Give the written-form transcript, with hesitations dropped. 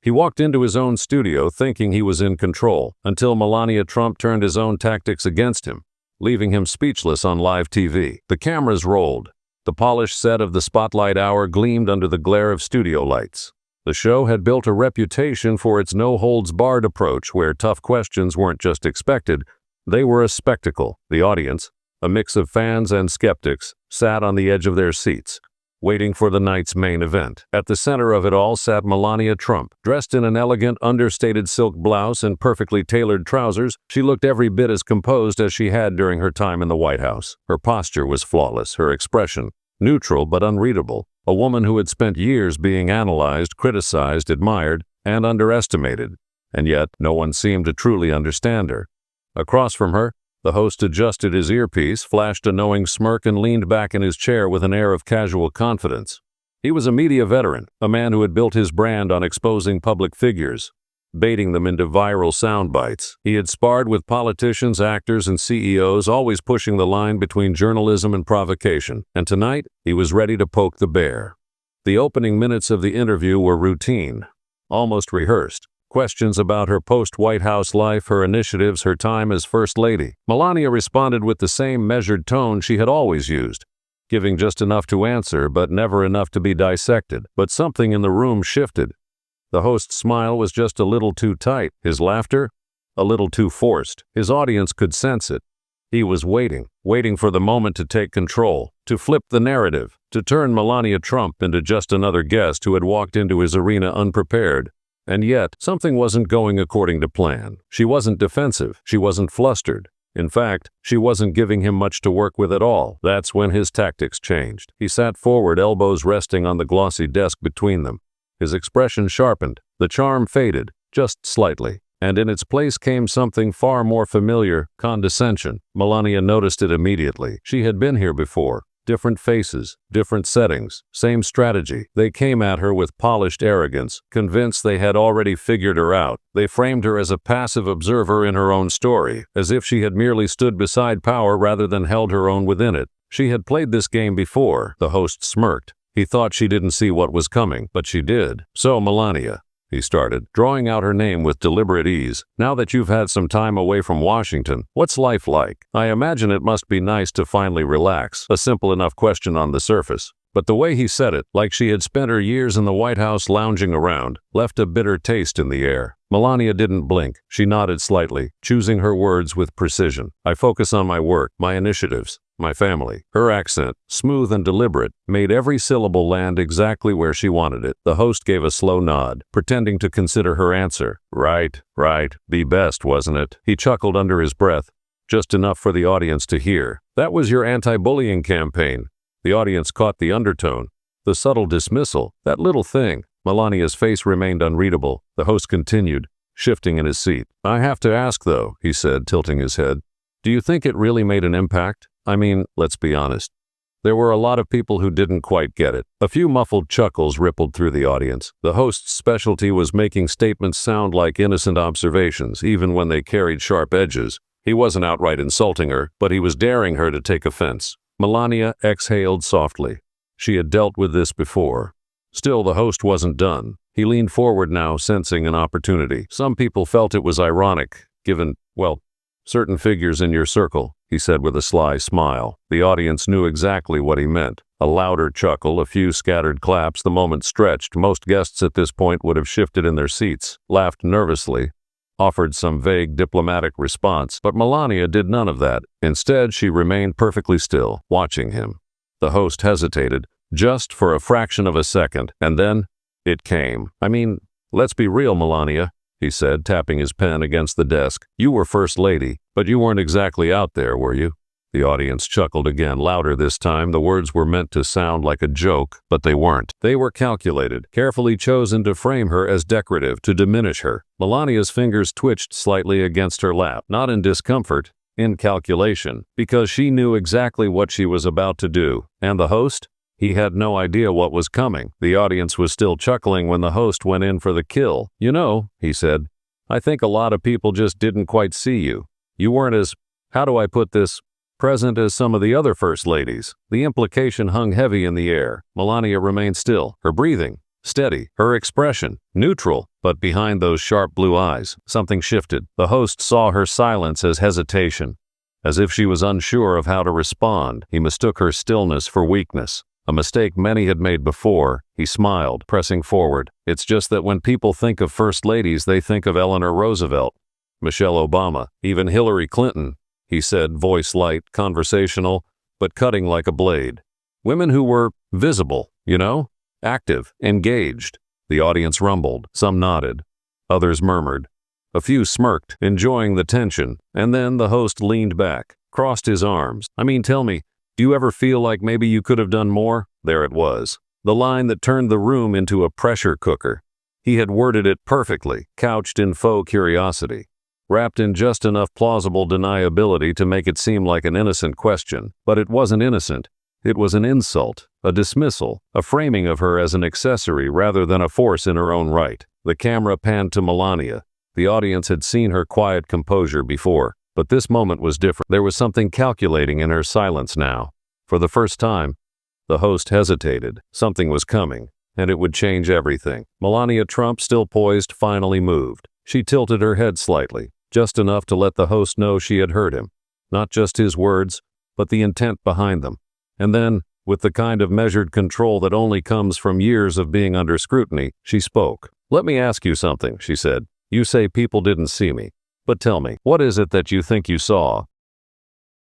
He walked into his own studio thinking he was in control, until Melania Trump turned his own tactics against him, leaving him speechless on live TV. The cameras rolled. The polished set of the Spotlight Hour gleamed under the glare of studio lights. The show had built a reputation for its no-holds-barred approach where tough questions weren't just expected, they were a spectacle. The audience, a mix of fans and skeptics, sat on the edge of their seats, waiting for the night's main event. At the center of it all sat Melania Trump. Dressed in an elegant, understated silk blouse and perfectly tailored trousers, she looked every bit as composed as she had during her time in the White House. Her posture was flawless, her expression neutral but unreadable. A woman who had spent years being analyzed, criticized, admired, and underestimated. And yet, no one seemed to truly understand her. Across from her, the host adjusted his earpiece, flashed a knowing smirk, and leaned back in his chair with an air of casual confidence. He was a media veteran, a man who had built his brand on exposing public figures, baiting them into viral sound bites. He had sparred with politicians, actors, and CEOs, always pushing the line between journalism and provocation. And tonight, he was ready to poke the bear. The opening minutes of the interview were routine, almost rehearsed. Questions about her post-White House life, her initiatives, her time as First Lady. Melania responded with the same measured tone she had always used, giving just enough to answer but never enough to be dissected. But something in the room shifted. The host's smile was just a little too tight, his laughter a little too forced. His audience could sense it. He was waiting for the moment to take control, to flip the narrative, to turn Melania Trump into just another guest who had walked into his arena unprepared. And yet, something wasn't going according to plan. She wasn't defensive. She wasn't flustered. In fact, she wasn't giving him much to work with at all. That's when his tactics changed. He sat forward, elbows resting on the glossy desk between them. His expression sharpened. The charm faded, just slightly. And in its place came something far more familiar, condescension. Melania noticed it immediately. She had been here before. Different faces, different settings, same strategy. They came at her with polished arrogance, convinced they had already figured her out. They framed her as a passive observer in her own story, as if she had merely stood beside power rather than held her own within it. She had played this game before. The host smirked. He thought she didn't see what was coming, but she did. "So, Melania," he started, drawing out her name with deliberate ease. "Now that you've had some time away from Washington, what's life like? I imagine it must be nice to finally relax." A simple enough question on the surface. But the way he said it, like she had spent her years in the White House lounging around, left a bitter taste in the air. Melania didn't blink. She nodded slightly, choosing her words with precision. "I focus on my work, my initiatives, my family." Her accent, smooth and deliberate, made every syllable land exactly where she wanted it. The host gave a slow nod, pretending to consider her answer. Right. Be best, wasn't it?" He chuckled under his breath, just enough for the audience to hear. "That was your anti-bullying campaign." The audience caught the undertone, the subtle dismissal, that little thing. Melania's face remained unreadable. The host continued, shifting in his seat. "I have to ask, though," he said, tilting his head, "do you think it really made an impact? I mean, let's be honest. There were a lot of people who didn't quite get it." A few muffled chuckles rippled through the audience. The host's specialty was making statements sound like innocent observations, even when they carried sharp edges. He wasn't outright insulting her, but he was daring her to take offense. Melania exhaled softly. She had dealt with this before. Still, the host wasn't done. He leaned forward now, sensing an opportunity. "Some people felt it was ironic, given, well, certain figures in your circle," he said with a sly smile. The audience knew exactly what he meant. A louder chuckle, a few scattered claps. The moment stretched. Most guests at this point would have shifted in their seats, laughed nervously, offered some vague diplomatic response, but Melania did none of that. Instead, she remained perfectly still, watching him. The host hesitated, just for a fraction of a second, and then it came. "I mean, let's be real, Melania," he said, tapping his pen against the desk. "You were First Lady, but you weren't exactly out there, were you?" The audience chuckled again, louder this time. The words were meant to sound like a joke, but they weren't. They were calculated, carefully chosen to frame her as decorative, to diminish her. Melania's fingers twitched slightly against her lap, not in discomfort, in calculation, because she knew exactly what she was about to do. And the host? He had no idea what was coming. The audience was still chuckling when the host went in for the kill. "You know," he said, "I think a lot of people just didn't quite see you. You weren't as, how do I put this, present as some of the other First Ladies." The implication hung heavy in the air. Melania remained still, her breathing steady, her expression neutral. But behind those sharp blue eyes, something shifted. The host saw her silence as hesitation. As if she was unsure of how to respond, he mistook her stillness for weakness. A mistake many had made before. He smiled, pressing forward. It's just that when people think of first ladies, they think of Eleanor Roosevelt, Michelle Obama, even Hillary Clinton, he said, voice light, conversational, but cutting like a blade. Women who were visible, active, engaged. The audience rumbled. Some nodded. Others murmured. A few smirked, enjoying the tension, and then the host leaned back, crossed his arms. Tell me, do you ever feel like maybe you could have done more? There it was. The line that turned the room into a pressure cooker. He had worded it perfectly, couched in faux curiosity, wrapped in just enough plausible deniability to make it seem like an innocent question. But it wasn't innocent. It was an insult, a dismissal, a framing of her as an accessory rather than a force in her own right. The camera panned to Melania. The audience had seen her quiet composure before, but this moment was different. There was something calculating in her silence now. For the first time, the host hesitated. Something was coming, and it would change everything. Melania Trump, still poised, finally moved. She tilted her head slightly, just enough to let the host know she had heard him. Not just his words, but the intent behind them. And then, with the kind of measured control that only comes from years of being under scrutiny, she spoke. "Let me ask you something," she said. "You say people didn't see me. But tell me, what is it that you think you saw?"